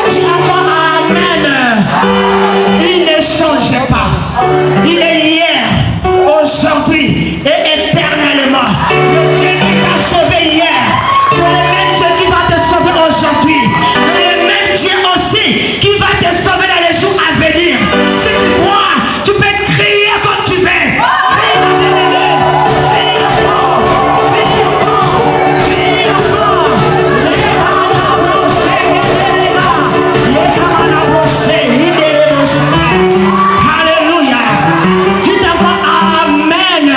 Dis encore Amen. Il ne change pas. Il est hier, aujourd'hui et éternellement. Le Dieu qui t'a sauvé hier, c'est le même Dieu qui va te sauver aujourd'hui. Le même Dieu aussi qui va te sauver dans les jours à venir. Si tu crois, tu peux crier comme tu veux. Crie encore, crie encore, crie encore. Alléluia. Dites encore Amen.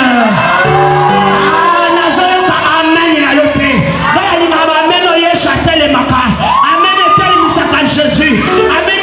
Jésus. Amen.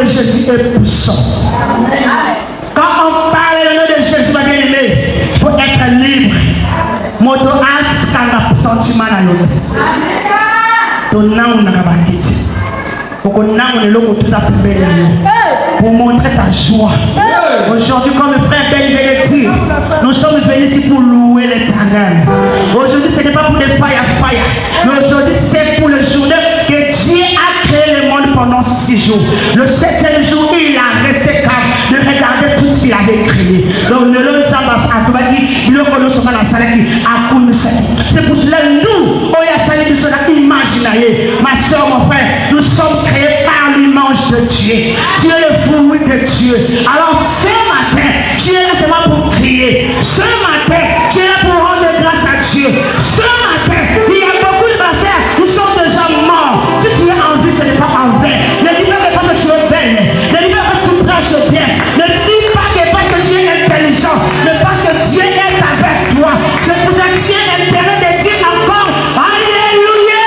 Jésus est puissant. Quand on parle le nom de Jésus, ma bien-aimée, il faut être libre. Moto askanga sentiment na yote. Tonao na kabakiti. Pour montrer ta joie. Aujourd'hui, comme le frère Ben le dit, nous sommes venus ici pour louer l'Éternel. Aujourd'hui, ce n'est pas pour des fire, mais aujourd'hui, c'est pour le jour que Dieu a créé le monde pendant 6 jours. Le 7e jour, il a resté calme de regarder tout ce qu'il avait créé. Donc, le long de sa base, c'est pour cela que nous, ma soeur, mon frère, nous sommes créés par l'image de Dieu. Tu es le fruit de Dieu. Alors ce matin, tu es là seulement pour crier. Ce matin, tu es là pour rendre grâce à Dieu. Ce matin, il y a beaucoup de passeurs, nous sommes déjà morts. Si tu es en vie, ce n'est pas en vain. Ne dis pas que parce que tu es belle, ne dis pas que tu prêches bien, ne dis pas que parce que tu es intelligent, mais parce que Dieu est avec toi. C'est pour ça que tu es intérêt de dire encore Alléluia.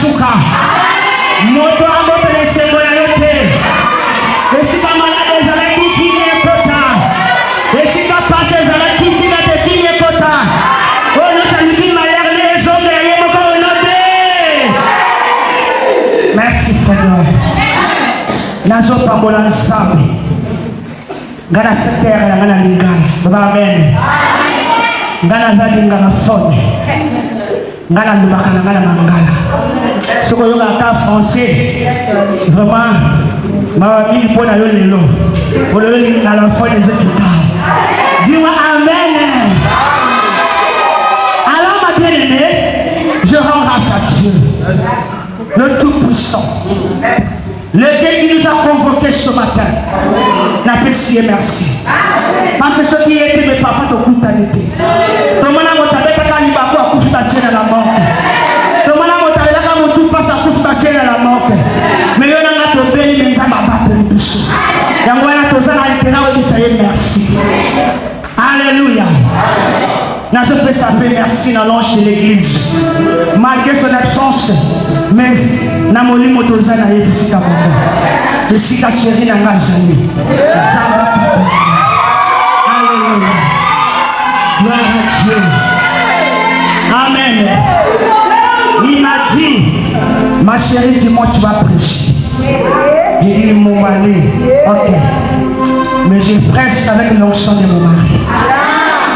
suka. Moto amoto ne sekola yote. Esika malade ezalaki kini ekota. Esika pase ezalaki tina te kini ekota. Oyo saliki mayerne ezonde ye moko onote. Merci Seigneur. Nazo pambola nsambe. Ngana sekere ya ngana lingala. Baba amen. Ngana zali ngana fone. Ngana lubaka na ngana mangala. Soko yoga ka français. Vraiment ma vie pour la lelo. Pour le la fone des autres. Dis-moi amen. Alors ma bien-aimée, je rends grâce à Dieu, le Tout-Puissant. Le Dieu qui nous a convoqués ce matin, n'apprécie et merci. Parce que ce qui était mes papas au coup d'année. Tomana motabeta kali bako a coup d'année à la mort. Tomana motabeta kali tout passe à coup d'année à la mort. Mais il y a un autre pays qui nous a battu le bus. Il y a un autre qui nous a dit merci. Alléluia. Nous avons fait ça, merci dans l'ange de l'église. Malgré son absence, mais nous avons eu le temps de visiter le site chéri dans la journée. Alléluia. Gloire à Dieu. Amen. Il m'a dit, ma chérie, dis-moi, tu vas prêcher. J'ai dit, mon mari, ok. Mais je prêche avec l'onction de mon mari.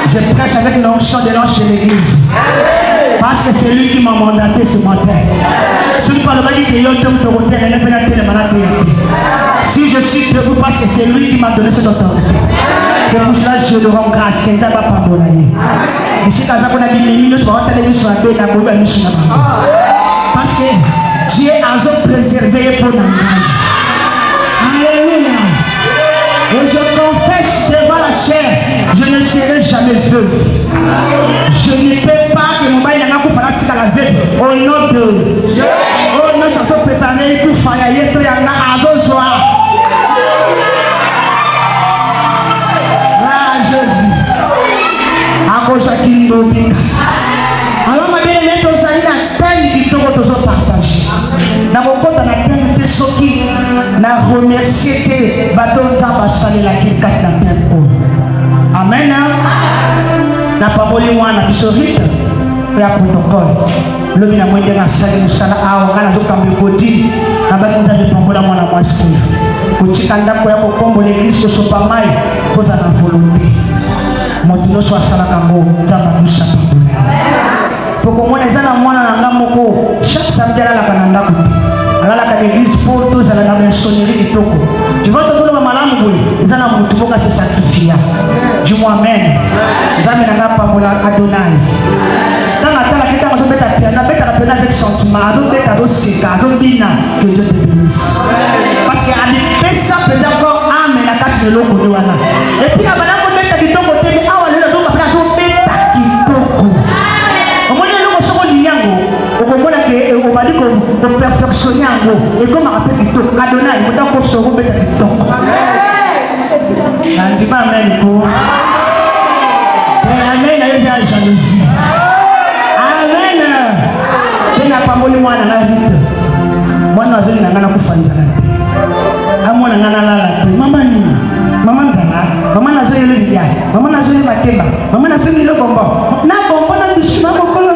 Je prêche avec l'onction de l'ange de l'église. Parce que c'est lui qui m'a mandaté ce matin. Je ne parle pas de si je suis debout parce que c'est lui qui m'a donné cette autorité. C'est pour cela que je le rends grâce. C'est ça va pas pour l'année. Ici, quand on a dit nous sommes en télévision, parce que Dieu a préservé pour la grâce. Alléluia. Et je confesse devant la chair, je ne serai jamais veuve. Je ne peux pas que mon mari n'a pas fait la veuve. Au nom de oh non, ça peut préparer pour faire y être à soir. Là, Jésus. À cause de qui nous dit. Alors, ma bien-aimée, tu as une telle qui te partage. Na mokota na tente soki na remercier te bato nzamba salela kilkat na tempo. Amen. Na paboli mwana biso vite ya protocole. Lobi na mwende na sali musala awo ngana zokambi kodi na baki nzambe pambola mwana mwasi. Kuchika ndako yako kombo l'église sopa mai poza na volonté. Moto nyonso asalaka ngo nzamba dusa pambola. Poko mwana ezana mwana na ngamoko chaque samedi alalaka na ndako te. Alalaka l'église pour tous à la maçonnerie du toko. Tu vois tout le malamu boy, ezana mutu boka se sacrifier. Dis-moi amen. Nzambe na ngapa pambola Adonai. Quand atala kita ko beta piano, beta piano avec sentiment, ado beta do seka, ado bina que Dieu te bénisse. Parce que ali pesa pesa encore ame na kati de loko de wana. Et puis abana ko beta kitoko te mais awa lelo do kapela so beta kitoko. Omoni loko soko linyango, okomona ke obali ko perfectionner yango et comme rappel kitoko. Adonai mo dako soko beta kitoko. Andi ba amen ko. Amen na yeza jalousie. Amen. Tena pamboli mwana na vita. Mwana wazeli na ngana kufanzana te. Amwana ngana lala te. Mama ni. Mama nzala. Mama nazo yele biya. Mama nazo yele matemba. Mama nazo yele kombo. Na kombo na bishima mokolo.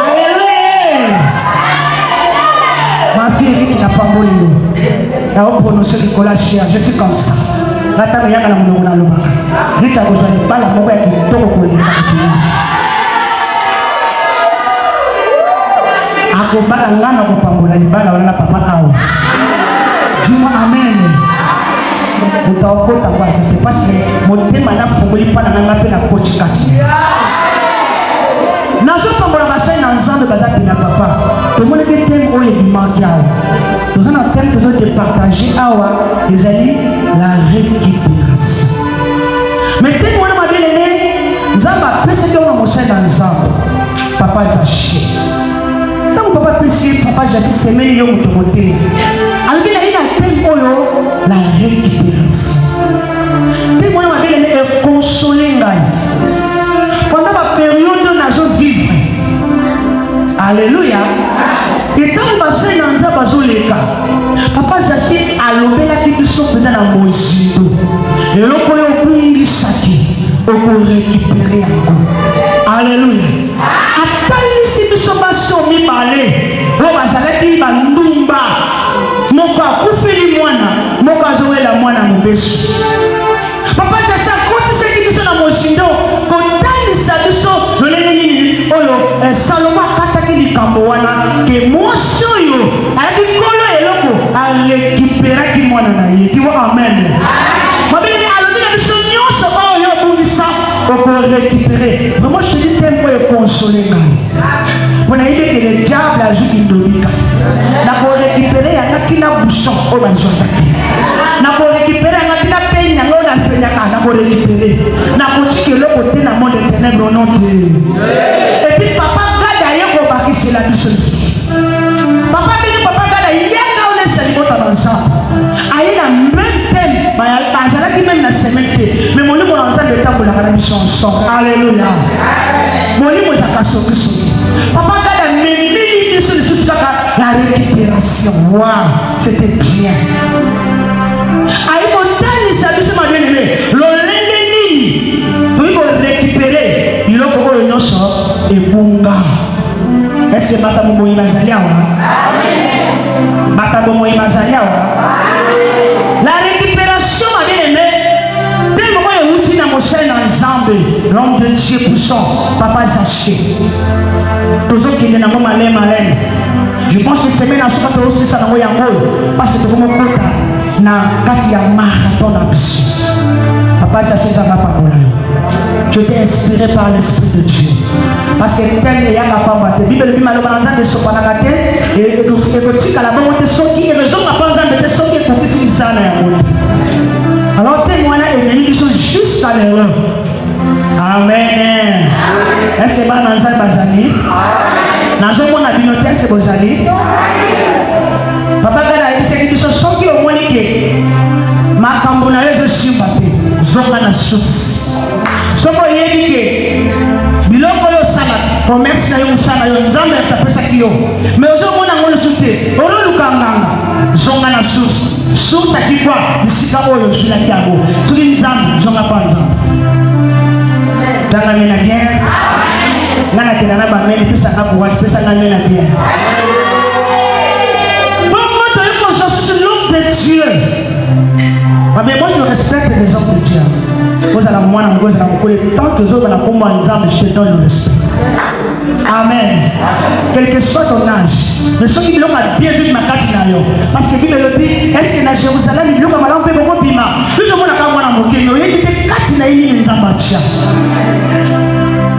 Alléluia. Ma fille est na pamboli yo. Na prononcer le collage, je suis comme ça. Nataka yaka na mungu na lobaka. Rita kozali bala moko ya kitoko koleka kutumiza. Ako bala ngana kopambola libala wana papa awo. Juma amen. Utaokota kwa sababu parce que motema na fungoli pana nganga pe na coach kati. Nazo pambola basai na nzambe bazaki na papa. Tomone ke tem oye bimangiao. Nous avons un thème de partager awa les amis la récupération. Mais dès que on a bien aimé, nous avons appris ce qu'on a mangé dans le sang. Papa est acheté. Tant que papa peut dire papa j'ai assez semé yo motomoté. Alors il a un thème oyo la récupération. Dès que on a bien aimé consoler ngai. Pendant la période où nous avons vivre. Alléluia. na mozindo eloko oyo obungisaki okorécupere yango. Alléluia. Atalisi biso baso mibale oyo bazalaki bandumba, moko akufeli mwana, moko azowela mwana mobesu. Papa Jasa kotisaki biso na mozindo kotalisa biso lolenge nini oyo Salomo akataki likambo wana ke mwasi oyo alaki kolo eloko arekiperaki mwana na ye. Kiwa amen. Mabeli alobi na biso nyonso oyo obungisa okorécupere. Vraiment je te dis tempo ekonsolé ngai mpona yebi ke le diable azuki ndobika na korécupere yanga tina bouchon oyo bazwataki, na korécupere yanga tina peni yango oyo napenyaka, na korécupere na kotika eloko te na monde ténèbre au nom de et puis papa gada ye kobakisela biso lisusu. Papa bini papa gada yanga olesa libota banzambe aye na même thème bazalaki même na semaine te, mais molimo na nzambe etambolaka na biso ensemble. Alléluia. Molimo ezaka soki. Papa gada memeli biso lisusu kaka la récupération. Wow, c'était bien. Aye kotalisa biso mabenene lolenge nini toyi korécupere biloko oyo nyonso ebunga. Est-ce que bata bomoi bazali awa? Bata bomoi bazali awa? La récupération mabenene tellement oyo euti na mosali na nzambe, l'homme de Dieu puissant Papa Zaché tozokende nango malema. Je pense que semaine à soka tozosisa nango yango parce que tokomokota na kati ya marathon na biso. Papa Zaché zanga pakola yo. Tu étais inspiré par l'Esprit de Dieu. Parce que tel est yanga pamba te. Bible bi maloba na nzambe sopanaka te et kotika la bongo te soki ezonga pa nzambe te soki ekokisi misala yango te. Alors témoignage est biso jusqu'à l'heure. Amen. Est-ce que bana nzambe bazali? Nazomona bino te est-ce que bozali? Papa gala ayebisaki biso soki omoni ke makambo na yo ezosimba te zonga na susi. Soko oyebi ke biloko oyo osala commerce na yo mosala yo nzambe atapesaki yo mais ozomona yango lisusu te ololuka nganga zonga na susi. Susi akikwa bisika oyo osulaki yango soki nzambe zonga mpa nzambe. Tanga mena bien. Ngana kena na bameni pesa na courage pesa na mena bien. Bongo to yoko sur l'homme de Dieu. Mais moi je respecte les hommes de Dieu. Vous allez moi na ngoza na kokole tant que zo bana komba nzambe je te donne le respect. Amen. Quel que soit ton âge, ne sois qui l'homme a bien joué ma carte na yo. Parce que Bible le dit, est-ce que na Jérusalem il l'homme a malin fait beaucoup bima. Nous je mona ka mwana mokeno yeki te carte na yini nzamba chia.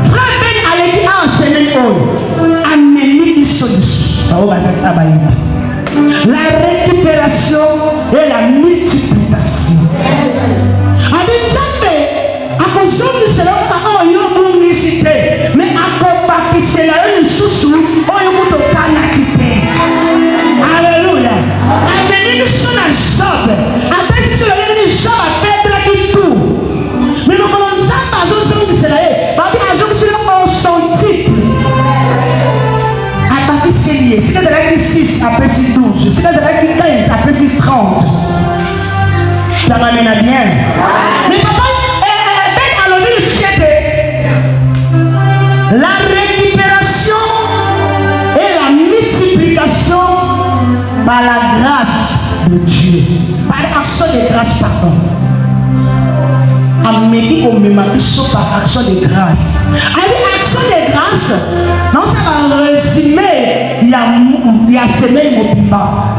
Frère Ben allait dire en semaine oyo. Ameni biso biso. Bao bazaka bayiba. La récupération et la multiplication. Abitambe akozongi sela ka oyo bungisite mais akobakisela yo lisusu oyo kuto kana kite. Alléluia. Ameni biso na Job. Atasi to le ni Job a perdre ki tout. Mais le colon nzamba azozongi sela ye. Babi azongi sela au centime. Abakiseli. C'est de la 6 après 12. C'est de la 15 après 30. Ça m'amène à bien. Mais papa, Ben a le société. La récupération et la multiplication par la grâce de Dieu. Par l'action de grâce, pardon. Amélie au même par action de grâce. Avec action de grâce, non, ça va résumer la semaine mobile,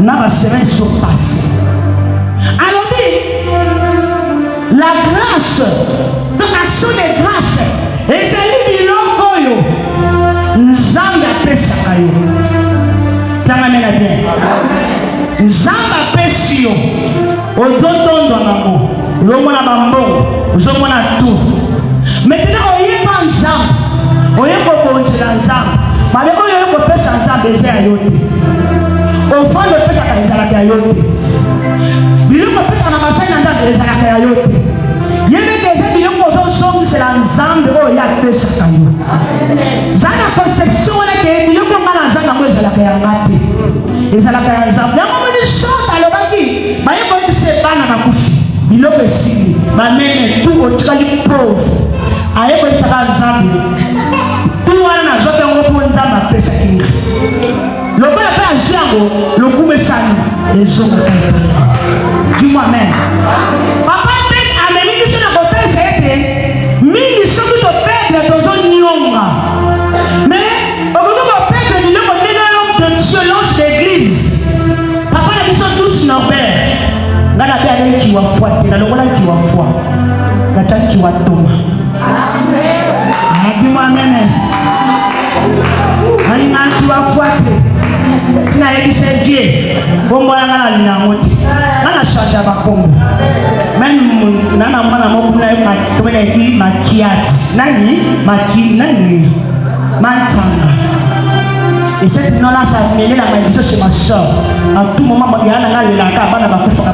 la semaine surpassée. Alors, la grâce, l'action de grâce, et c'est lui qui l'envoie. Nzambe apesa yo. Tamamela bien. Nzambe apesa yo. Ozotondo nango. Lomona bambo, ozomona tout. Maintenant oyepa nzambe. Oyepa bonzela nzambe. Mabe oyo yekopesa nzambe eza ya yo te. Ofando opesaka ezalaka ya yo te. Biloko opesaka na basali na nzambe ezalaka ya yo te. Yebeke eza biloko ozosongisela nzambe oyo ye apesaka yo. Zala na conception wana ke biloko nga na nzambe yango ezalaka yanga te. Ezalaka ya nzambe. Yango moni shota alobaki bayebokisa bana na kufi. biloko esili bameme tu otikali pauvre ayekolisaka nzambe tu wana nazwaki yango mpo nzambe apesaki nga lokola mpe azwi yango lokumu esani ezongaka epai dis-moi amen papa mpe amemi biso na kopesa ete mingi soki topedre tozonionga mais okoki kopedre biloko ndenge l'homme de Dieu l'ange d'église papa na biso tous Norbert nga na mpe ale nkiwa foi te na longola nkiwa foi natya nkiwa toma dis-moi amen alinga nkiwa foi te tina yebisa vie kombo na nga nalinga yango te nga na change bakombo même nana mwana moko na tomena eki makiati nani mantanga et cette nom là ça mêlé la malédiction chez ma soeur à tout moment il y a nga lelaka bana bakufa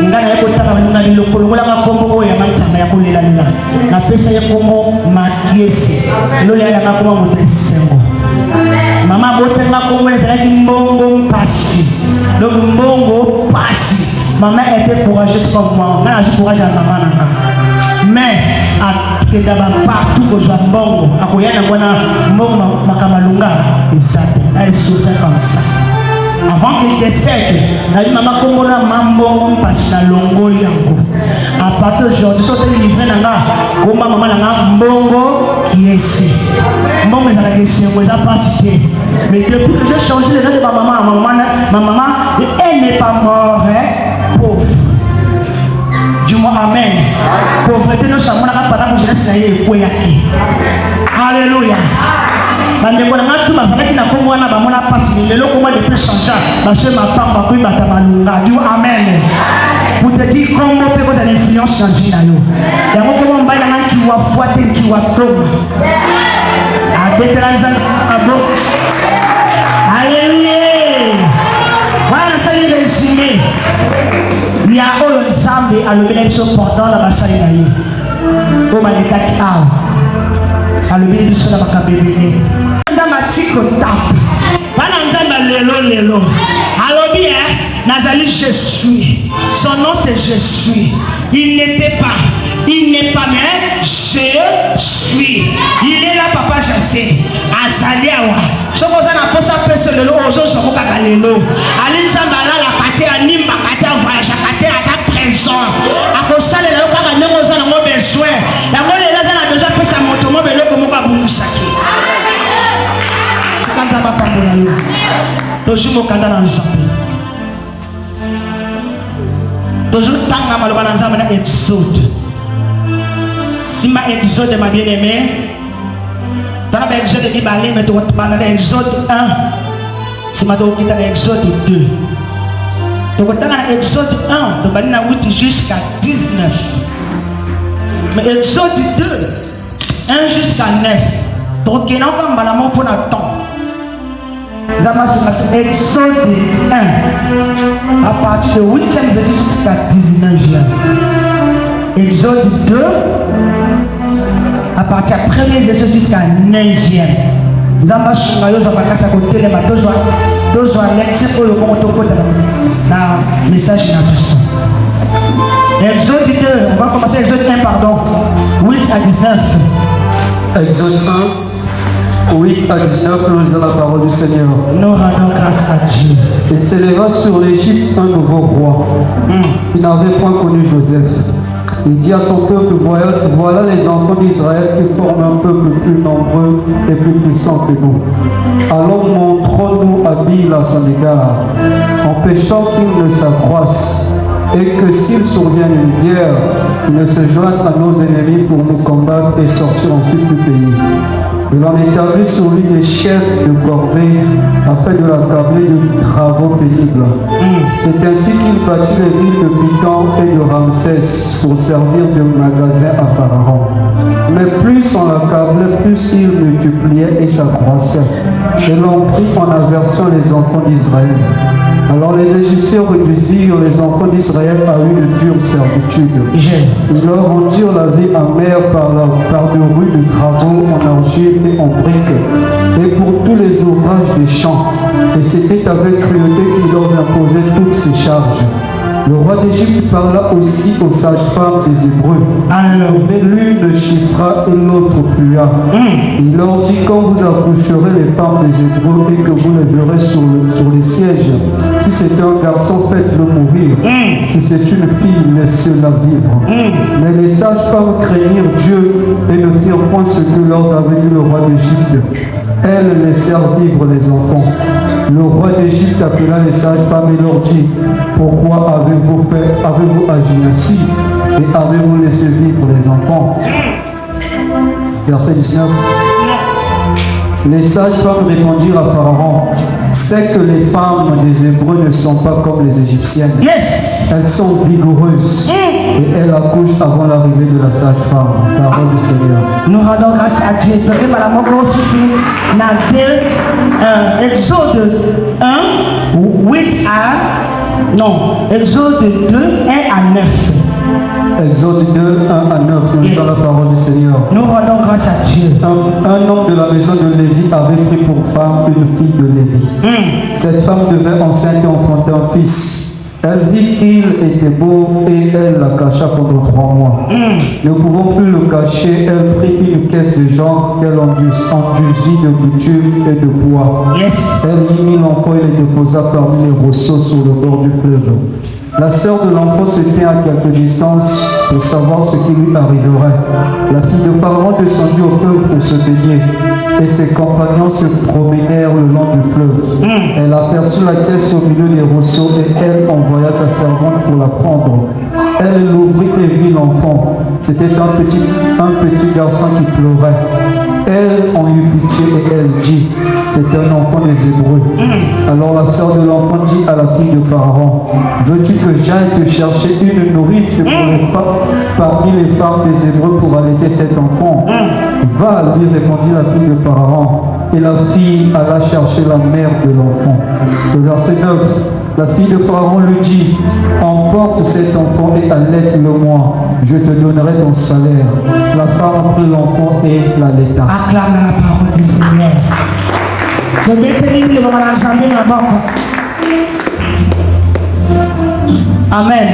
ngana yako taka nga bilokolo nga kombo oyo ya mantanga ya kolela na pesa ye kombo makiesi lole ya nga kombo motesengo mama botenga kombo ezalaki mbongo mpasi donc mbongo pasi maman était courageuse comme moi nga nazwi courage ya mama nanga mais akenda bapartout kozwa mbongo akoya nango na mbongo makamalunga ezate elle souffrait comme ça avant qu'il décède nabi mama kombo na mbongo mpasi na longoli yango à partir d'aujourd'hui soki livre nanga komba mama nanga mbongo kiesi mbongo ezalaka esengo eza pasi te mais depuis que j'ai changé les noms de ma maman elle n'est pas morte pauvre dis-moi amen pauvreté no samonaka mpata kojelasi na ye ekweyaki alléluia bandeko na nga tu bazalaki na kombo wana bamona pasi lelo kombo depuis changea bashe mapamba koyebata malunga dis amen pour te dire kombo mpe kozala influence na vie na yo yango kombo mbai na nga nkiwa foi te nkiwa toma abetela nzambe abo alléluia wana nasali résumé ya oyo nzambe alobela biso pendant na basali na ye oyo balekaki awa alobeli biso na makambo ebele nzambe atiki otape wana nzambe lelo alobi nazali je suis son nom c'est je suis il n'est pas mais je suis il est là papa Jassé azali awa soko za na posa pese lelo ozozongo kaka lelo ali nzambe alalaka te animbaka te avoyageaka te aza présent akosalela yo kaka ndenge oza nango besoin yango lelo aza na besoin apesa moto mo beloko moko abungisaki soka nzambe apambola yo tozwi mokanda na nzambe tozotanga maloba na nzambe na exode simba exode ma bien aimé tana ba exode di balé mais to bana na exode 1 simba to kita na exode 2 to kotanga na exode 1 to bani na 8 jusqu'à 19 mais exode 2 1 jusqu'à 9 to kena ko mbala mo pona temps Zama sur Exode 1 à partir de 8e verset jusqu'à 19e. Exode 2 à partir de 1er verset jusqu'à 9e. Zama sur Ayo Zama Kasa côté les bateaux doivent lecture au moment où na message na Christ. Exode 2, on va commencer Exode 1 pardon 8 à 19. Exode 1 8 à 19, nous lisons la parole du Seigneur. Nous rendons grâce à Dieu. Il s'éleva sur l'Égypte un nouveau roi. Il n'avait point connu Joseph. Il dit à son peuple, voilà les enfants d'Israël qui forment un peuple plus nombreux et plus puissant que nous. Alors montrons-nous habiles à son égard, empêchant qu'il ne s'accroisse, et que s'il survient une guerre, il ne se joigne à nos ennemis pour nous combattre et sortir ensuite du pays. Il en établit sur lui des chefs de corvée afin de l'accabler de travaux pénibles. C'est ainsi qu'il bâtit les villes de Python et de Ramsès pour servir de magasin à Pharaon. Mais plus on l'accablait, plus il multipliait et s'accroissait. Et l'on prit en aversion les enfants d'Israël. Alors les Égyptiens réduisirent les enfants d'Israël à une dure servitude. Ils leur rendirent la vie amère par de rudes travaux en argile et en briques, et pour tous les ouvrages des champs. Et c'était avec cruauté qu'ils leur imposaient toutes ces charges. Le roi d'Égypte parla aussi aux sages-femmes des Hébreux. Mais l'une chiffra et l'autre plia. Il leur dit, quand vous accoucherez les femmes des Hébreux et que vous les verrez sur les sièges, si c'est un garçon, faites-le mourir. Si c'est une fille, laissez-la vivre. Mais les sages-femmes craignirent Dieu et ne firent point ce que leur avait dit le roi d'Égypte. Elles laissèrent vivre les enfants. Le roi d'Égypte appela les sages-femmes et leur dit, pourquoi avez-vous agi ainsi et avez-vous laissé vivre les enfants? Verset 19. Les sages-femmes répondirent à Pharaon, c'est que les femmes des Hébreux ne sont pas comme les Égyptiennes. Elles sont vigoureuses et elles accouchent avant l'arrivée de la sage-femme. Parole du Seigneur. Nous rendons grâce à Dieu. Exode 1, 8 à... Non, Exode 2, 1 à 9. Exode 2, 1 à 9, nous lisons la parole du Seigneur. Nous rendons grâce à Dieu. Un homme de la maison de Lévi avait pris pour femme une fille de Lévi. Cette femme devait enceinte et enfanter un fils. Elle vit qu'il était beau et elle la cacha pendant 3 mois. Ne pouvant plus le cacher, elle prit une caisse de janvier qu'elle enduisit de bitume et de bois. Elle y mit l'enfant et le déposa parmi les roseaux sur le bord du fleuve. La sœur de l'enfant se tient à quelque distance pour savoir ce qui lui arriverait. La fille de Pharaon descendit au fleuve pour se baigner et ses compagnons se promenèrent le long du fleuve. Elle aperçut la caisse au milieu des roseaux et elle envoya sa servante pour la prendre. Elle l'ouvrit et vit l'enfant. C'était un petit garçon qui pleurait. Elle en eut pitié et elle dit, c'est un enfant des Hébreux. Alors la sœur de l'enfant dit à la fille de Pharaon, veux-tu que j'aille te chercher une nourrice parmi les femmes des Hébreux pour allaiter cet enfant? Va, lui répondit la fille de Pharaon. Et la fille alla chercher la mère de l'enfant. Le verset 9. La fille de Pharaon lui dit, emporte cet enfant et allaite-le-moi, je te donnerai ton salaire. La femme prit l'enfant et l'allaita. Acclame la parole du Seigneur. Le béthéline, le moment d'ensemble, la banque. Amen.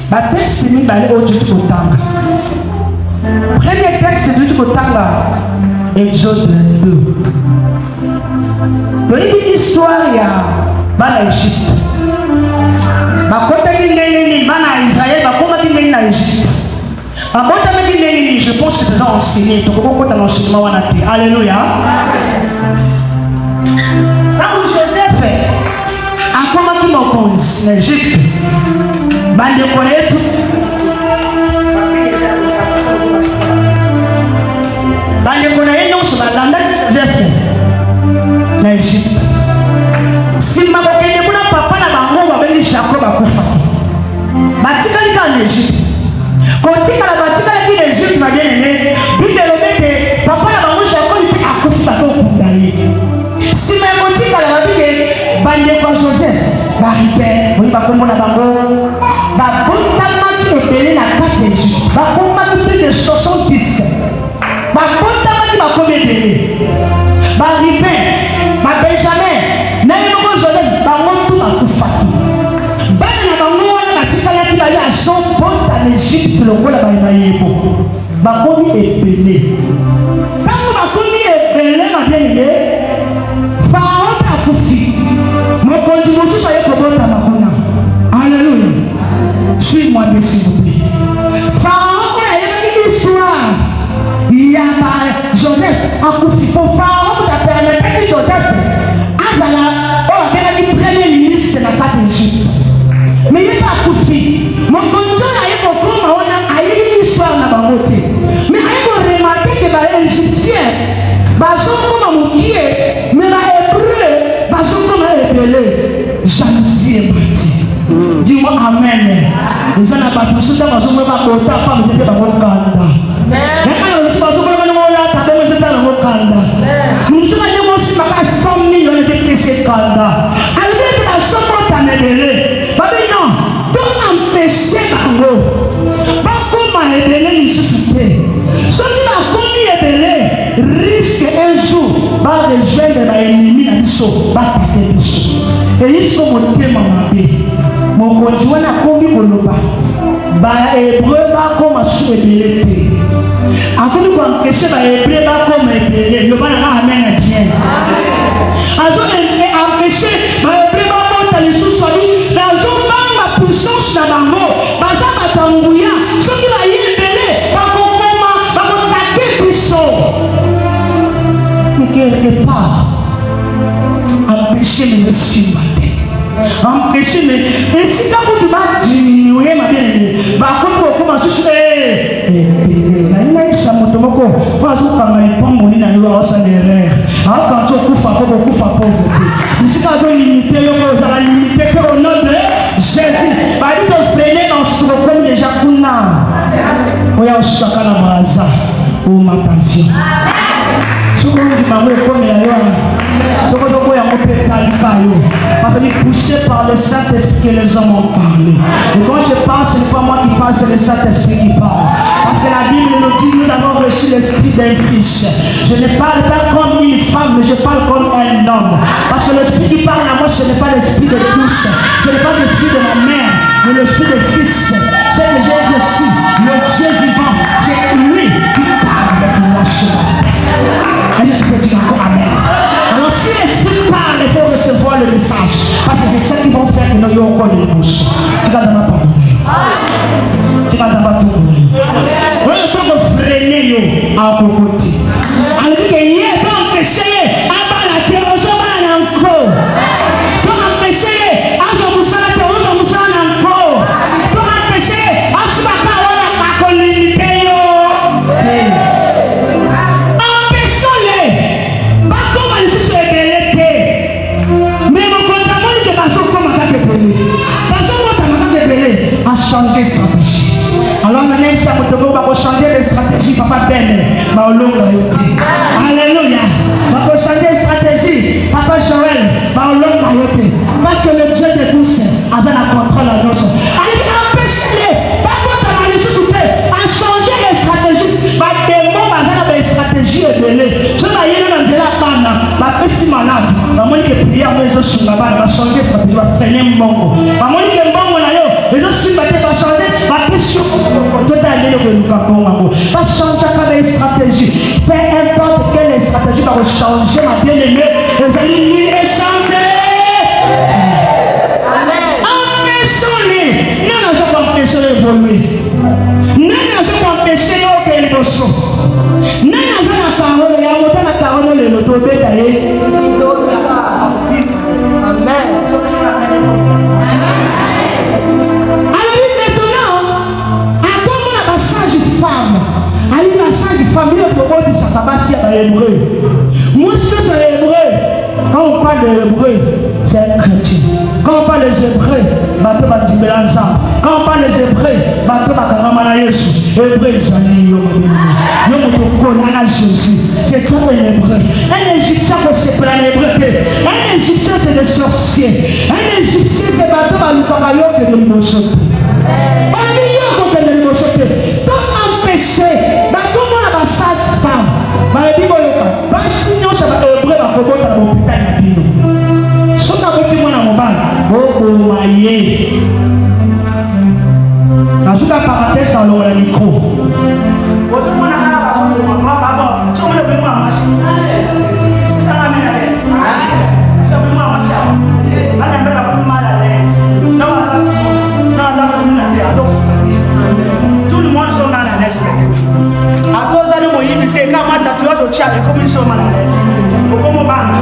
Le texte est mis au Dieu Kotanga. Premier texte du Kotanga, Exode 2. Une histoire ya bana Égypte. Bakota kineni bana Israël bakoma kineni na Égypte. Bakota kineni, je pense que déjà enseigné, donc on compte dans l'enseignement wanati. Alléluia. Quand Joseph akoma ki mokonzi na Égypte. Bande koletu bande koletu non so balanda Joseph na Égypte. Si mabokende kuna papa na bango babeli Jacob akufa. Batikali ka na Égypte. Kotika la batikali ki na Égypte na bien aimé. Bible lobete papa na bango Jacob pe akufa ko kundali. Si makotika la babike bande kwa Joseph ba ripe, oui ba komona bango. Ba bontama ki ebele na kati ya Égypte. Ba komba plus de 70. Ba bontama ki ba komebele. Ba ripe ba Benjamin na yoko Joseph bango tout bakufa. Bana na bango wana batikala ki bali aso bota na Égypte lokola ba yebo. Bakomi ebele. Tango bakomi ebele ma bien-aimé, Pharaon akufi. Mokonzi mosusu ayeko bota makona. Alléluia. Suis-moi bien s'il vous plaît. Pharaon a évoqué l'histoire. Il y a Joseph akufi. Pour Pharaon t'a permis que Joseph azala on a permis premier ministre de la part d'Égypte. Mais il n'est pas akufi. Mon conjoint a évoqué on a eu l'histoire na bangote. Mais il faut remarquer que les Égyptiens sont comme un moukier, mais les Hébreux sont comme un Hébreu. Jalousie est partie. Dis-moi Amen. Les gens n'ont pas tout ça, ils ont pas de temps, pas de temps, pas de temps. Mais quand ils sont pas de temps, ils ont pas de temps. Nous sommes allés aussi par 100 millions de décès Kanda. Alors que la somme est améliorée. Fabien, non, donc empêcher Bango. Bango m'a aidé, nous se soutient. Ce qui m'a connu aidé, risque un jour, va rejoindre l'ennemi à l'issue, va taper l'issue. Et il faut monter ma vie. mokonzi wana akomi koloba bahébreu bakoma su ebele te akomi koempêche bahébreu bakoma ebele loba nanga amen na bien azo empêche bahébreu babota lisusu abi nazobanga puissance na bango baza bato nguya soki baye ebele bakokoma bakotate biso quelque part empêcher les esprits empêcher mais si quand vous devez diminuer ma bien bah quand vous commencez na isa moto moko kwa zuka maipongo ni na yo asa derrière quand tu kufa pauvre ici quand on limiter yo za limiter que au nom de Jésus bah il faut freiner dans ce comme déjà kuna oya usaka na braza o matanji souvent du maman comme la yo souvent donc ya mope talibayo parce que poussé par le Saint-Esprit que les hommes ont parlé et quand je parle ce n'est pas moi qui parle c'est le Saint-Esprit qui parle parce que la Bible nous dit nous avons reçu l'esprit d'un fils je ne parle pas comme une femme mais je parle comme un homme parce que l'esprit qui parle à moi ce n'est pas l'esprit de tous ce n'est pas l'esprit de ma mère mais l'esprit de fils c'est que j'ai reçu le Dieu vivant c'est lui qui parle avec moi ce matin. Est-ce que tu peux dire encore amen? Alors si l'esprit parle, il faut recevoir le message. Parce que c'est ça qui vont faire que nous ayons encore des bouches. Tu vas dans ma parole. Tu vas dans ma parole. Oui, il faut que freiner à côté. Alors que hier, tu as empêché à la terre, je vais encore. Tu as empêché à ce que ça la terre, je vais encore. Tu as empêché à ce que ça la limité. A changer stratégie. Alors maintenant, ça va changer les stratégies, papa Ben, alléluia. Va changer les stratégies, papa Joël, parce que le Dieu de tous a la contrôle à nous. Allez, empêchez-les, à changer les stratégies. Les stratégies je vais y aller dans la panne, si malade, maman qui prière, mais je suis là-bas, va changer stratégie, va freiner mon bongo. Maman qui est bon, les autres sont battus, va changer, va pression. Tout est allé le Lukakongo. Va changer les stratégies. Peu importe quelle stratégie va changer, ma bien-aimée, les amis, les changer. Empêchons-les. Nous n'avons pas empêché d'évoluer. Nous n'avons pas empêché de faire nani aza na parole ya mota na parole le tobeta ye amen. Alors maintenant à comment la passage femme ali passage famille pour body sakabasi ya hébreu moi ce que c'est hébreu quand on parle de hébreu c'est un chrétien quand on parle des hébreux bato batibela ensemble quand on parle des hébreux bato bakangama na Yesu hébreu ezali yo moto kolana Jésus c'est toi un hébreu un égyptien faut se prendre un hébreu un égyptien c'est des sorciers un égyptien c'est bato balukaka yo que de l'imosote bani yo que de l'imosote donc empêcher bato mona basade femme bayebi boyoka basi nyonso bahébreu bakobota na hôpital na bino soki aboti mwana mobali bokoma ye nazuka parenthèse dans le micro ozomona kaka bazomona somona bino ya masi esangamina le sabino ya masi anambe bakomala lese naza komina te azokokani tout le monde sont mal à l'aise maintenant atozali moyibi te kama tatouage otiaka ekomi so mal à l'aise okomobanga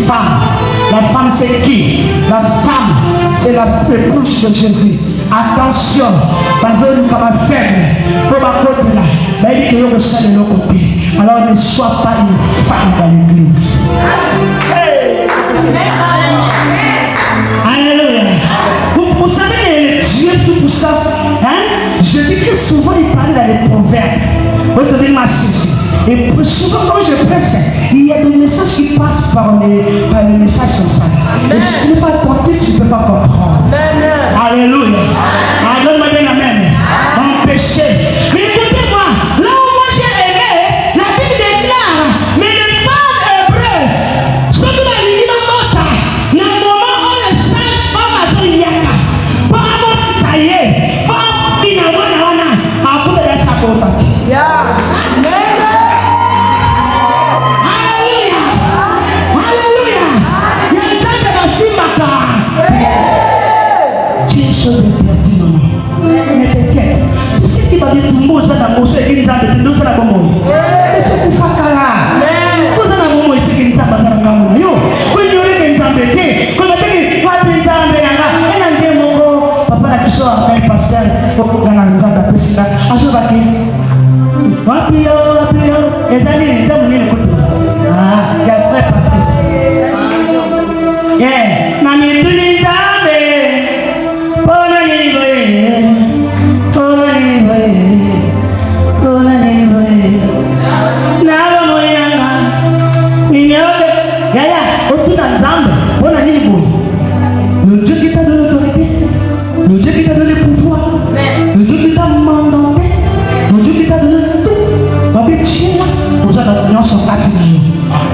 femme. La femme, c'est qui? La femme, c'est la épouse de Jésus. Attention, parce que nous sommes faibles. Pour ma côté là, il dit que nous sommes de l'autre côté. Alors ne sois pas une femme dans l'église. Alléluia. Vous savez, Dieu tout pour ça. Hein? Jésus-Christ, souvent, il parle dans les proverbes. Vous devez m'assister. Et souvent, quand je presse, il y a des messages qui passent par les messages comme ça. Et si tu n'es pas attentif, tu ne peux pas comprendre. Alléluia. Donne-moi bien amen. Mon péché. Mais écoutez-moi, là où moi j'ai aimé, la Bible déclare, mais les femmes hébreux, surtout dans l'Imamota, dans le moment où les sages femmes ont dit Yaka, pour avoir ça y est, pour finalement, à bout de la chapota.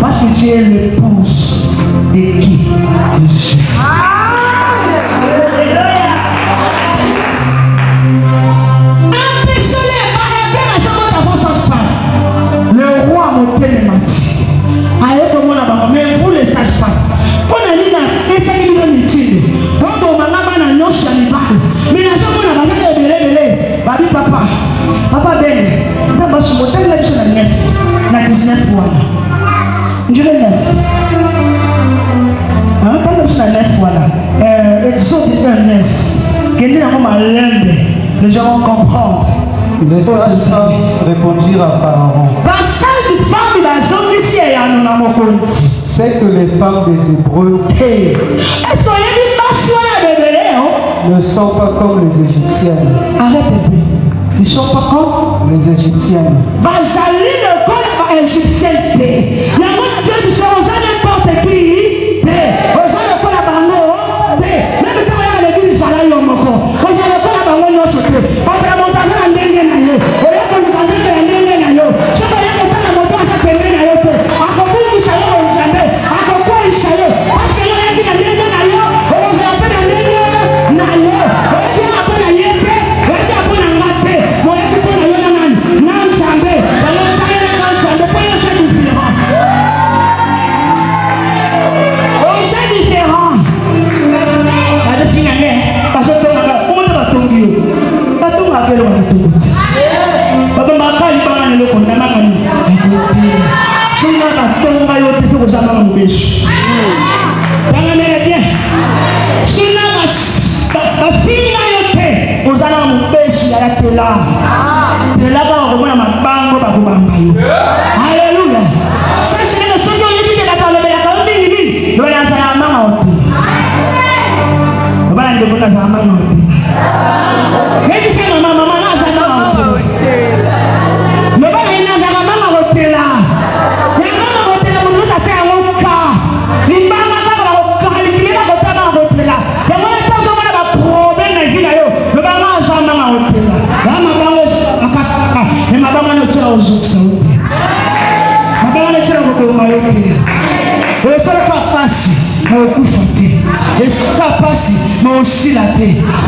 Parce que tu es l'épouse de qui? De Jésus. Le roi montait les menti. Mais vous les sages-femmes, on a dit là, et c'est une bonne étude. Donc on m'a dit non, je suis mais la chose qu'on a dit, papa ben, d'abord je me donne la 19 fois. Je le 9. Quand je suis à 9 voilà. Exode 9. Quel est les gens vont comprendre. Les sages femmes répondirent à Pharaon. C'est que les femmes des Hébreux ne sont pas comme les Égyptiennes. Arrêtez. Ils ne sont pas comme les Égyptiennes. Alléluia.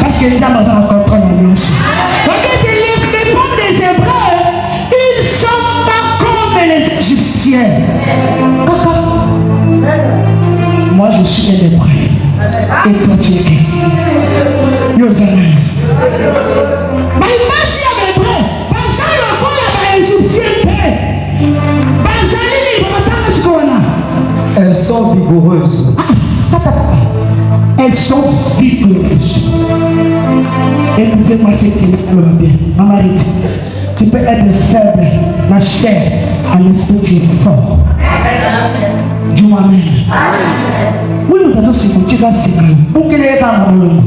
Parce que les gens sont en contrôle de nous. Les femmes des Hébreux, ils ne sont pas comme les Égyptiens. Moi je suis un Hébreu. Et toi tu es qui? Nous allons. Mais merci à mes Hébreux. Parce que le corps est Égyptien. Elle Elles sont vigoureuses. Elles sont vigoureuses. Écoutez-moi ce qui va bien. Maman, tu peux être faible, la chair, en esprit tu es fort. Dis-moi amen. Oui, nous avons ce que tu vas se dire. Pour que les gens m'abonnent.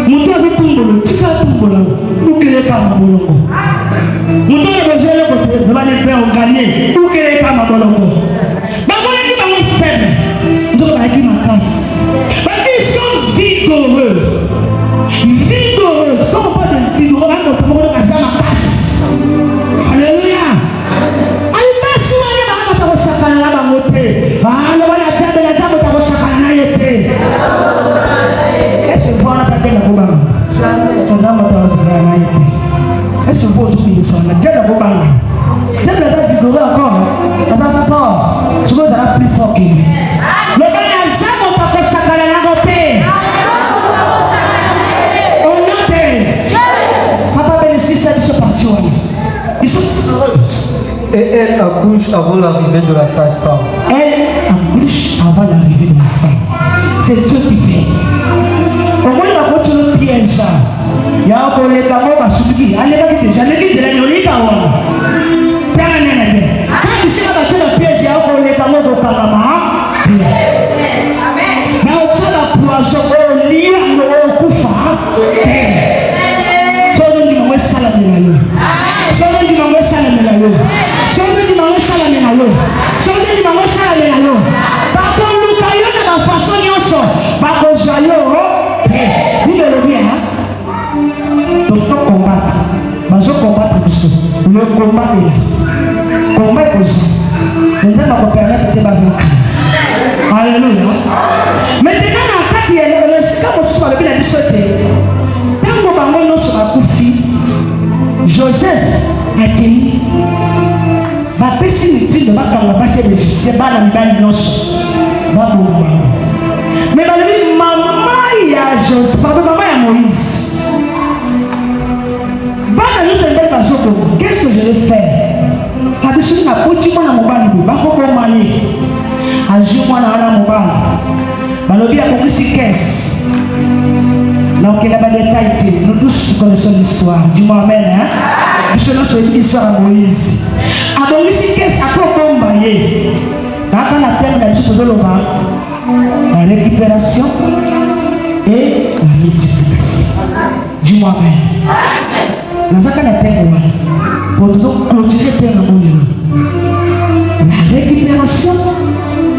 Nous avons tout le monde. Tu vas tout le monde. Pour que les gens m'abonnent. Nous avons besoin de côté. Nous allons faire gagner. Pour que les gens m'abonnent. Mais vous avez dit que vous faible. Nous avons dit ma casse. Parce qu'ils sont vigoureux. Vigoureux. Comme on parle de vigoureux, on peut passer à ma casse. Alléluia. Est-ce que vous avez appelé la Boubanga? Est-ce que vous avez oublié de ça? La Boubanga. Dieu vous a vigoureux encore. Vous avez fort. Je vous ai plus fort que lui. Le Bana Zamo Pako Sakala Nagote. On note. Papa bénéficie de ce parti. Ils sont heureux. Et elle accouche avant l'arrivée de la sage-femme. Elle accouche avant l'arrivée de la femme. C'est Dieu qui fait. Au moins, il a continué le piège. Il y a encore les gamins qui sont suivis. Allez, déjà, les guides de la nuit, quand il s'est abattu le piège, il y a encore les gamins qui sont là. Mais au tient la poisson, au lit, au coufa. Sono di mamma sala melalo. Sono di mamma sala melalo. Sono di mamma sala melalo. Sono di mamma sala melalo. Bako luka yo na façon nyonso. Bako jayo. Bibelo bien. Donc faut combattre. Bazo combattre biso. Le combat est là. Combat est aussi. Nous allons permettre de vaincre. Alléluia. Maintenant na kati ya le sika mosusu ba bila biso te. Joseph a dit bapesi mitinde bakanga basi bejise bana mibali nyonso babomba mais balobi mama ya Joseph papa mama ya Moïse bana nyonso ndenge bazoboma qu'est-ce que je vais faire abiso na koti mwana mobali boye bakoboma ye azwi mwana wana mobali balobi akokisi kese. Donc il y a des détails. Nous tous connaissons l'histoire. Dis-moi amen. Nous connaissons l'histoire à Moïse. À Moïse, qu'est-ce qu'on va faire? Dans la terre, la récupération et la multiplication. Dis-moi amen. Dans la terre, pour nous continuer à faire la récupération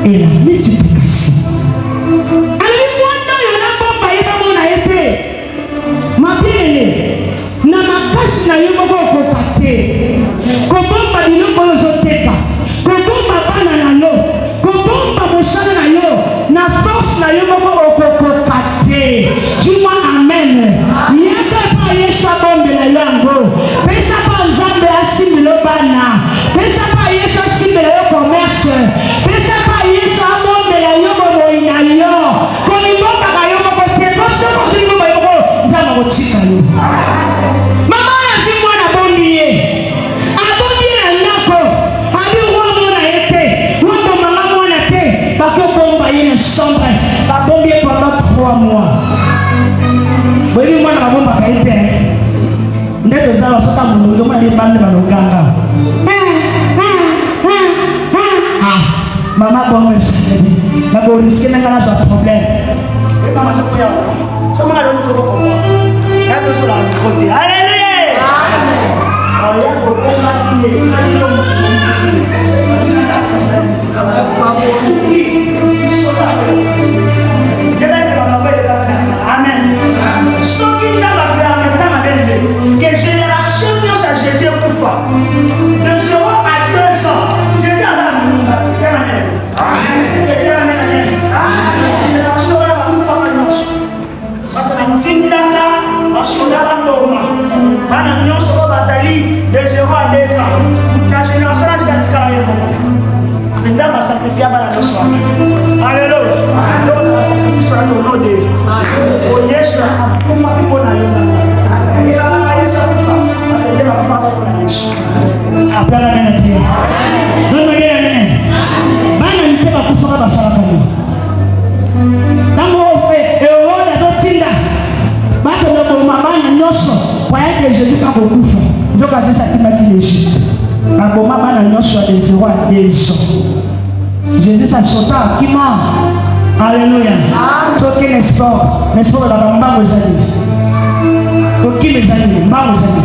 et la multiplication. Na makasi na yo moko okopate kobomba biloko oyo ozoteka kobomba bana na yo kobomba mosala na yo na force na yo moko okokoka te. Dis-moi amen. Yaka pa Yesu abombela yo yango. Pesa pa Nzambe asimbela yo bana. Pesa pa Yesu asimbela yo commerce. Pesa pa Yesu abombela yo bomoi na yo komibombaka yo moko te kosoko zingomba yo moko Nzambe akotika yo. Mama asi mwana bondi ye. Abondi na ndako. Abi wamo na ete. Wamo mama mwana te. Bako bomba ye na chambre. Babombi ye pendant 3 mois. Wewe mwana babomba ka ete. Ndeko zala sota mungu mwana ye bande balonganga. Mama bomba se. Na bo risque na ngala za problème. Et mama se koya. So mwana ndo ko ko. Alléluia. Amen. Ce qui t'a permis que génération de Jésus pour fois de 0 à 2 ans, Jésus a la Amen. Génération pour fois parce que la petite là, parce qu'on a la norme. Bana nyonso bazali de 0 à 2 ans. La génération là déjà tika yo. Nzamba sacrifier bana nyonso. Alléluia. Donc la sacrifice au nom de oh Yesu akufa kwa na yo. Ila Yesu akufa. Ndio akufa kwa Yesu. Apela nene pia. Ndio nene. Bana salakani. Tango fait Hérode azotinda. Bato na mama na nyoso kwa yake Jésus ka kokufa. Ndio kabisa kimaki l'Égypte. Akoma bana nyoso ya des rois des Jésus s'achota kima. Alléluia. Soki n'est pas la mbango ezali. Soki les amis, mbango ezali.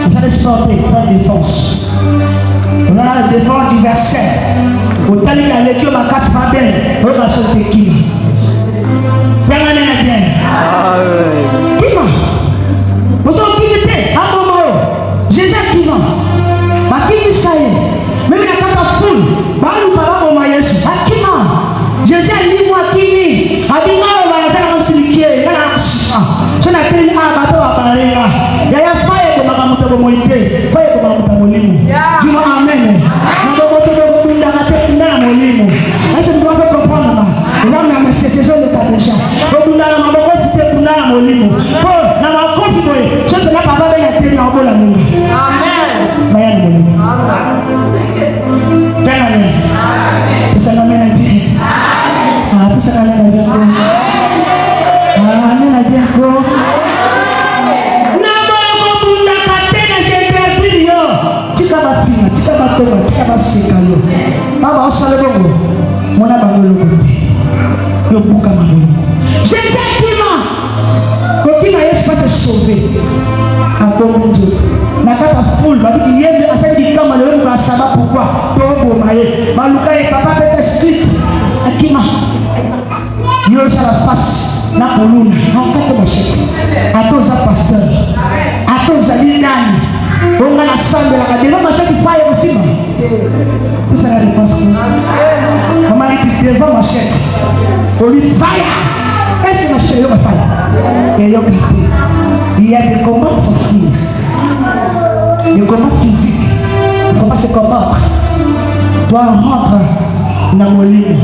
Vous allez sortir par défense. On a la défense du verset. Au tali la lecture ma carte pas bien. On va sortir kima. Bien bien. Kima. Vous en kilité à moment. Jésus kima. Ma kimi saye. Même la carte full. Balu para mo Yesu. Akima. Jésus a dit moi kini. Adima on va faire un expliquer. Kana sima. Je na teli abato aparela. Ya ya faye ko makamuta ko moite. Faye ko makamuta molimo. Dis-moi amen. Na ko to ko kunda ka te na molimo. Est-ce que tu vas comprendre là? Là on a cessé de ta déjà. Ko kunda na maboko fite kunda na molimo. Ko na makofi ko. Je te na papa ba ya teli na obola molimo. Amen. Maya molimo. Amen. Amen. Bisa na mena di. Ah, bisa na mena di. Amen aja ko. Na boko kunda ka te na je video. Tika ba fina, tika ba toba, tika ba sekalo. Baba osale bongo. Mona bangolo kote. Yo buka mangolo. Jésus kima. Ko kima Yesu pa te sauver. Akomo Dieu. Na kata full ba ki yende asali kama leo kwa sababu pourquoi tobo maye. Maluka e papa peut script. Akima. Yo sa la face na koluna. Hakata mashati. Atoza pasteur. Atoza linani. Onga na sambe la kadelo mashati fire musima. Pesa la réponse. Comment il devant machette. On lui fire. Est-ce que machette yo fire? Et yo il y a des combats pour finir. Des combats physiques. Des combats se combattre. Toi rentre na molimo.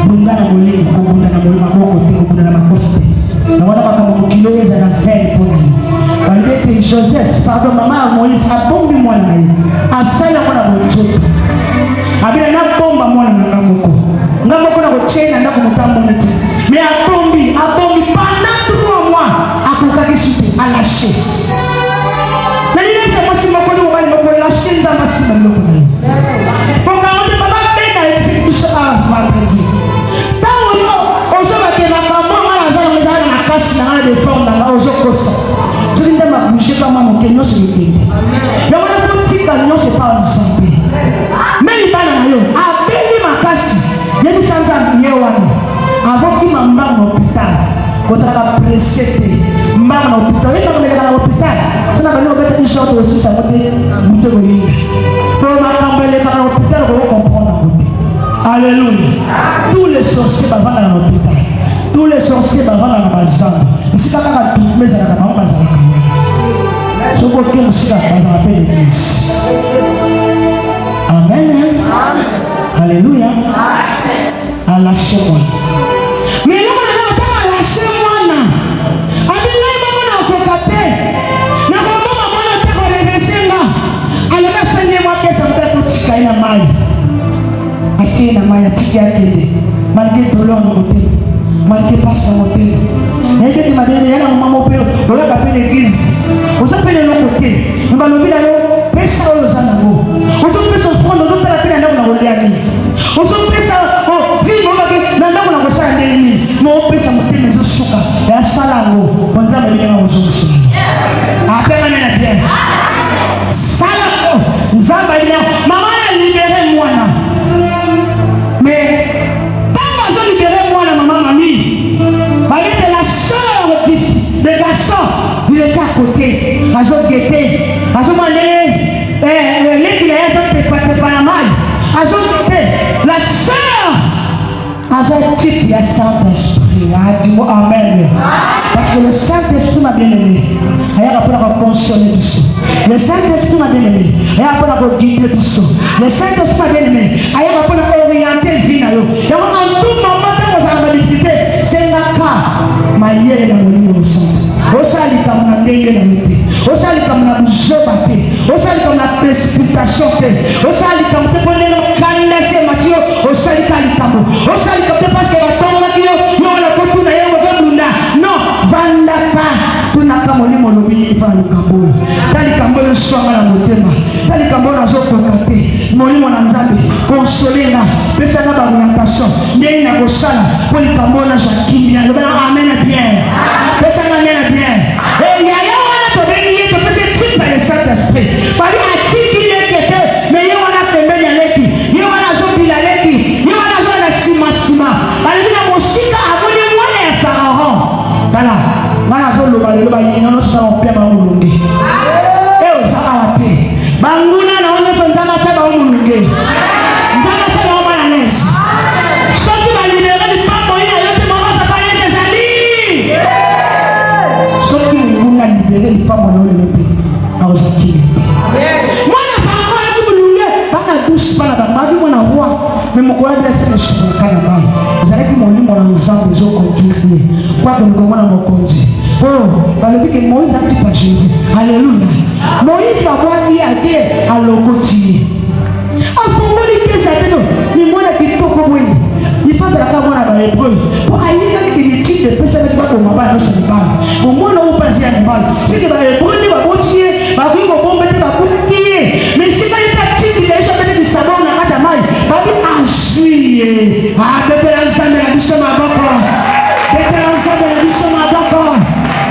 Bunga na molimo, bunga na molimo, bunga na makofi. Na wana kama kilo za na fere pour lui. Balete Joseph, pardon maman Moïse a bombi mwana ye. Asala mwana bototo. Abina na bomba mwana na ngamoko. Ngamoko na kochena na kumutambo neti. Mais a bombi pendant 3 mois akukaki suite à lâcher. Na nini c'est possible ko ni mobali ko lâcher ndamba sima loko na. Bonga onde baba bena yesi kuso a vendredi. Tango yo ozo bakena mama mwana za mzana na kasi na de fonda na ozo kosa. Tulinda mabushe kama mokenyo sikende. Ya wana kutika nyo se pa nsambe. Meni bana na yo abendi makasi. Yebi sanza nyewana. Avoki mamba na hôpital. Koza ka presete. Mamba na hôpital. Yeba komeka na hôpital. Tuna bano beta une sorte de sous à côté muté bolinga. Pour ma kambele ka na hôpital ko comprendre côté. Alléluia. Tous les sorciers bavanda na hôpital. Tous les sorciers bavanda na bazamba. Ici kaka tout mais ça na mama bazamba. Soko ke musika bazamba pe l'église. Amen. Alléluia. Amen. À lâcher-moi. Mais là, on a lâché-moi. Abila mama na okokate. Na mama na te ko revensenga. Alors seigneur moi que ça peut kuchika ina mai. Atie na mai atia kile. Malgré douleur no côté. Malgré pas sa côté. Et que tu m'as dit yana mama opé. On a appelé l'église. On s'appelle le côté. On va le dire là. Pesa olo sana go. On se pesa front on doit la na oliani. On se pesa na kosa ndeni mo pesa muteme zo suka ya sala ngo bonza mbele na uzuzi apema na bien sala ko nzamba ina mama libérer mwana mais tamba zo libérer mwana mama mami balete la sœur de garçon il était à côté azo guetter azo mané les il a été pas mal azo guetter la sœur un type de Saint-Esprit. Dis-moi amen. Parce que le Saint-Esprit m'a bien aimé. Il y a pour consommer du son. Le Saint-Esprit m'a bien aimé. Il y a pour guider du son. Le Saint-Esprit m'a bien aimé. Il y a pour orienter le vie. Il y a un tout moment où ça va difficulté. C'est un cas. Ma yé est dans le niveau du sang. Osali comme na ndenge na miti. Osali comme na buzoba te. Osali comme na précipitation te. Osali comme te pone no kanda se matio. Osali comme makambo osalika mpe parce batongolaki yo la kotuna ye ovebunda non vandaka tunaka molimo olobi mpona likambo oyo ta likambo oyo swanga na motema ta likambo oyo nazokoka te molimo na nzambe konsolenga pesanga baorientation ndenge na kosala mpo likambo oyo nazwa kimbia lobela amen bien pesanga amen bien yaya wana tobengi ye topesi tipa le Saint-Esprit bali atiki ye kete me ye wana pembeni ya leki ye wana azobila leki ye wana aza na simasima balobi na mosika amoni mwana ya Pharaon tala wana azoloba lelo bayinono sala opia bamolunge ozala te banguna na oneto nzamba ta bamolunge nzamba ta bamona nesi soki balibere lipambo ina yo mpe mokosa pa nesi ezali soki ngunga libere lipambo na oyo te aozakile mwana Pharaon ayaki molunge bana dusi bana bamabi mwana roi me mokola bila fene sukolaka na bana ezalaki molimo na nzambe ezokontinue kwakoluka mwana mokonzi balobi ke Moïse atipa Jésus alléluia Moïse abwaki ate alokoti ye afungoli kesa te no mimwana kitoko boye ifazalaka mwana bahébreu po ayebaki ke mitinde epesamaki baboma bana nyonso mibala omwana oyo mpasi ya mibala seke bahébreu nde baboti ye bakoki kobomba te babuki ye me esika ye ta tindika ye sopete bisabo na kati ya mai babi azwi ye betela nzambe na biso maboko betela nzambe na biso maboko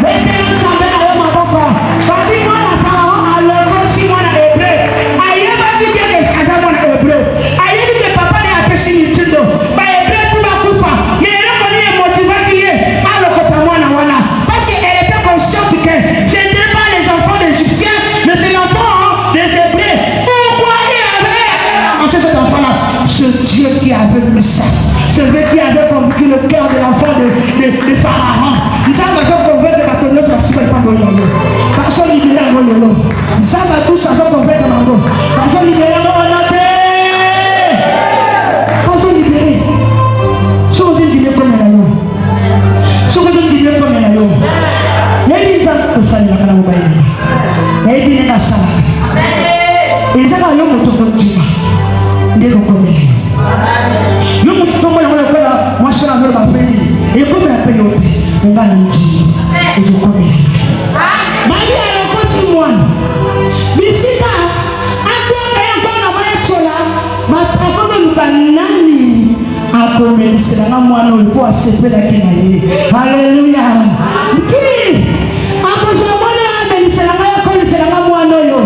betela nzambe na yo maboko babi mwana Pharaon alokoti mwana hébreu ayebaki bien aza mwana hébreu ayebi ke papa ne apesi mitindo bahébreu tu bakufa me eloko nini emotivaki ye alokota mwana wana parce que elle était consciente que ce n'était pas les enfants d'Égyptiens mais c'est l'enfant des hébreux pourquoi il avait enseigné cet enfant là ce Dieu qui avait mis ça ce Dieu qui avait convaincu le cœur de l'enfant de Pharaon nzambe azokonvaincre bato nyonso basika lipango yango bazolibere yango lelo nzambe atusi azokonvaincre bango bazolibere yango wana te bazolibere soki ozindile komela yo soki ozindile komela yo nayebi nzambe kosalelaka na mobali nayebi ndenge asalaka ezaka yo moto kondima nde kokomela yo moto tomona ngo lokola mwasi na zolo bafeli ekomela mpe yo te onga na njini ekokomela babi alokoti mwana bisika akoka ye nkona moyecola akomeluka nani akomeliselanga mwana oyo mpo asepelaki na ye halleluya mki akozwa mwana ameliselanga ye akoliselanga mwana oyo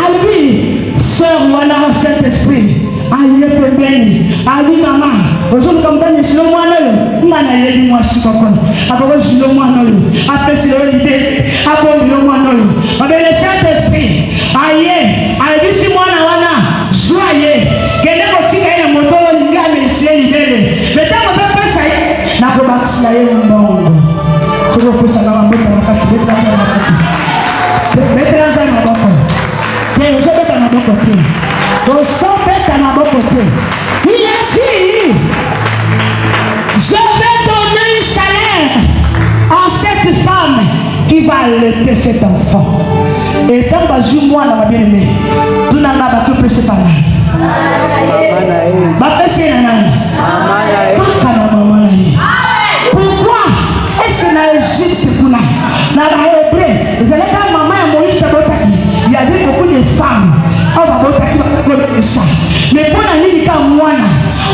alobi sœur wana Saint-Esprit aye pembeni abi mama ozoluka mobali esilo mwana oyo nga nayebi mwasi koko akokozilo mwana oyo apesilo lide akombilo mwana oyo babele Saint-Esprit aye ayebisi mwana wana zwa ye kende kotika ye na moto oyo lingi amelisile libele metango topesa ye nakobakisila ye mbongo soki opesaka bambota makasi betela nzai maboko te ozobeta maboko te osopeta maboko te il a dit je vais donner un salaire à cette femme qui va allaiter cet enfant et quand bazwi mwana babien-aimé tunanga bakopesi pana bapesi ye na nani kaka na mama na ye pourquoi est-ce que na Égypte kuna na bahébreu ezalaka mama ya Moïse abotaki il y avait beaucoup de femmes oyo babotaki bakolekisa mais mpona nini ka mwana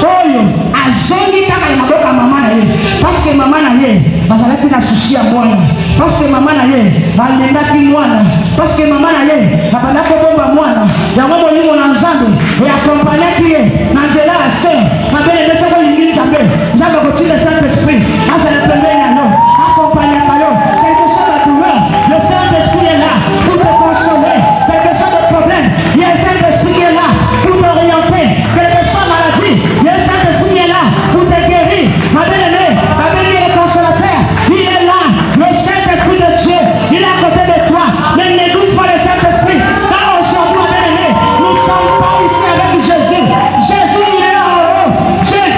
oyo azongi kaka na maboko ya mama na ye parce que mama na ye azalaki na susi ya mwana parce que mama na ye alingaki mwana parce que mama na ye abandaki kobomba mwana yango molimo na nzambe eakompanyaki ye na nzela ya se mabele nde soko olingi nzambe nzambe akotinda Saint-Esprit azala pembeni ya yo akompanyaka yo quelque chose de douleur le Saint-Esprit est là pour te consoler quelque chose de problème il y a le Saint-Esprit qui est là pour t'orienter quelque chose de maladie il y a le Saint-Esprit qui est là pour te guérir ma belle-aimée le consolateur il est là le Saint-Esprit de Dieu il est à côté de toi ne néglige pas le Saint-Esprit car aujourd'hui ma belle-aimée nous ne sommes pas ici avec Jésus il est en haut Jésus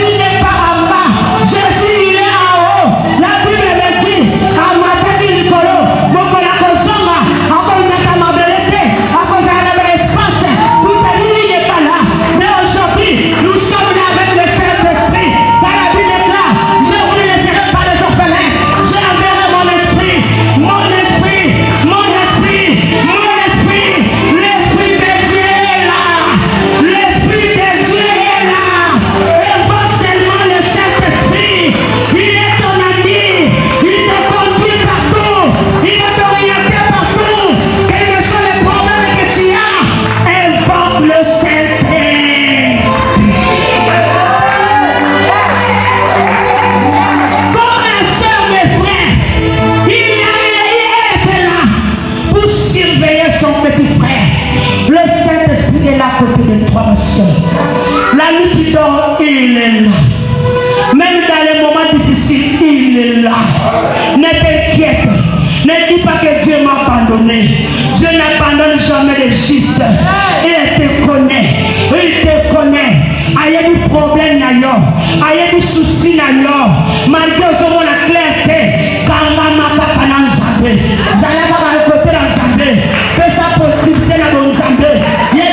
si il est là. Ne t'inquiète. Ne dis pas que Dieu m'a abandonné. Dieu n'abandonne jamais les justes. Il te connaît. Il te connaît. Il y a du problème d'ailleurs. Il y a du souci d'ailleurs. Malgré la clarté, quand maman papa n'a pas Zambé. Zala va côté dans Zambé. Fais sa possibilité dans le Zambé. Il y a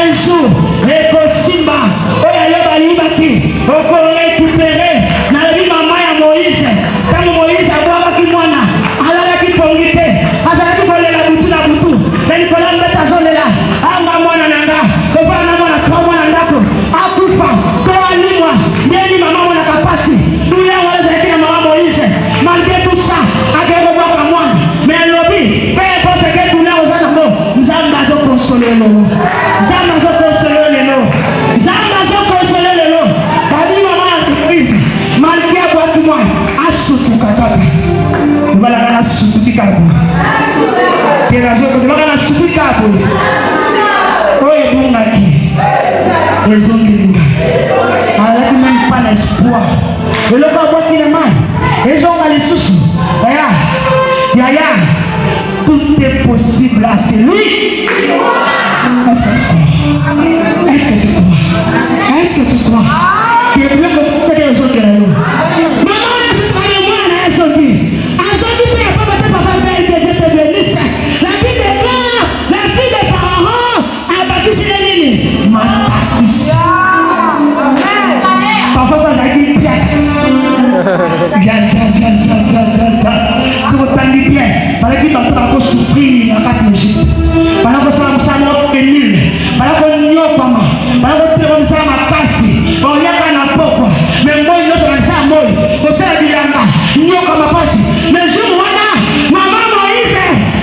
un jour. Et que Simba. Oh, il y a eu Baki. Oh, qu'on récupéré. Dans la vie maman et Moïse. Quand Moïse a voir qui moi là. Alors qui pongité. Alors qui volait la boutou la boutou. Mais Nicolas met ta zone là. Anga moi nanga. Faut pas na moi na trois mois nanga. Akufa. Toi ni moi. Yeni maman na kapasi. Nous y a on a maman Moïse. Malgré tout ça, avec le moi comme moi. Mais le lobby, peu importe quel tournée aux animaux, nous allons consoler nous. Nous allons consoler nous. Nous allons consoler nous. David maman entreprise. Malgré quoi tout moi, à soutou katabi. Nous allons la soutou katabi. Des raisons que nous allons la soutou katabi. Oh et bon maki. Les hommes qui nous. Avec même pas l'espoir. Et le papa qui est mal. Ils ont les sous. Yaya, tout est possible à celui. Est-ce que tu crois? Est-ce que tu crois? Tu es mieux que les autres. Maman, c'est pas le moi, là, elles ont dit. Elles ont dit, mais papa, que Dieu te bénisse. La vie des gars, la vie des parents, a bâti sur les lignes. Parfois, on a dit, si vous tendez bien, par exemple, on va souffrir dans la Égypte. Par exemple, ça va nul. Par exemple, on n'y a pas mal. Par exemple, on va ma passe. On y a pas n'importe. Mais moi, je suis ça, moi. Vous savez, il y a un n'y a pas ma passe. Mais je vois maman Moïse,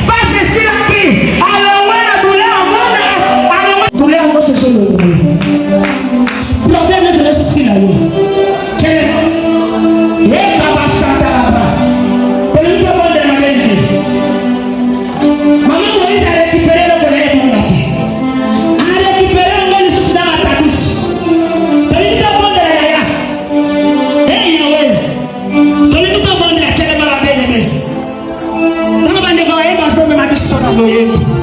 passe ici là qui. Alors, on a douleur en monde. Alors, douleur en monde, c'est ça le problème. Problème de l'esprit là-haut. Yes.